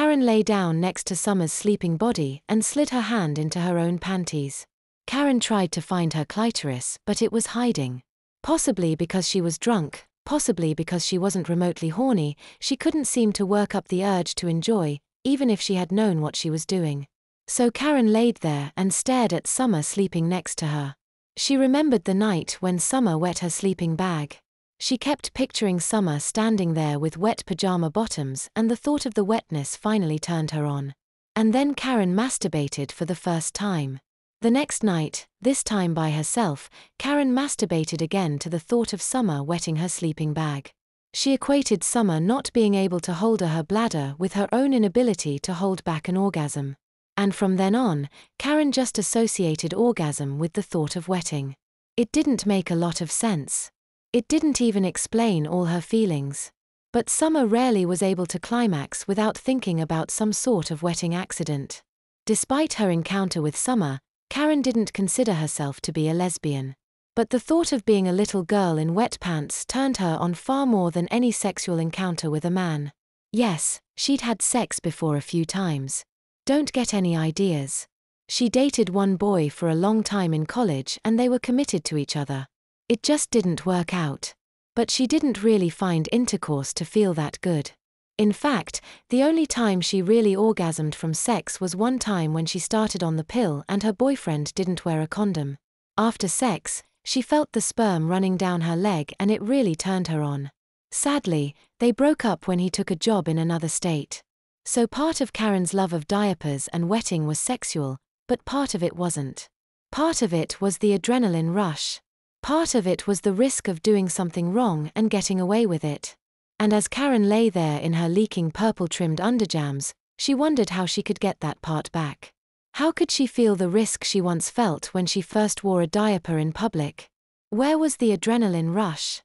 Karen lay down next to Summer's sleeping body and slid her hand into her own panties. Karen tried to find her clitoris, but it was hiding. Possibly because she was drunk, possibly because she wasn't remotely horny, she couldn't seem to work up the urge to enjoy, even if she had known what she was doing. So Karen laid there and stared at Summer sleeping next to her. She remembered the night when Summer wet her sleeping bag. She kept picturing Summer standing there with wet pajama bottoms, and the thought of the wetness finally turned her on. And then Karen masturbated for the first time. The next night, this time by herself, Karen masturbated again to the thought of Summer wetting her sleeping bag. She equated Summer not being able to hold her bladder with her own inability to hold back an orgasm. And from then on, Karen just associated orgasm with the thought of wetting. It didn't make a lot of sense. It didn't even explain all her feelings. But Summer rarely was able to climax without thinking about some sort of wetting accident. Despite her encounter with Summer, Karen didn't consider herself to be a lesbian. But the thought of being a little girl in wet pants turned her on far more than any sexual encounter with a man. Yes, she'd had sex before a few times. Don't get any ideas. She dated one boy for a long time in college and they were committed to each other. It just didn't work out. But she didn't really find intercourse to feel that good. In fact, the only time she really orgasmed from sex was one time when she started on the pill and her boyfriend didn't wear a condom. After sex, she felt the sperm running down her leg and it really turned her on. Sadly, they broke up when he took a job in another state. So part of Karen's love of diapers and wetting was sexual, but part of it wasn't. Part of it was the adrenaline rush. Part of it was the risk of doing something wrong and getting away with it. And as Karen lay there in her leaking purple-trimmed underjams, she wondered how she could get that part back. How could she feel the risk she once felt when she first wore a diaper in public? Where was the adrenaline rush?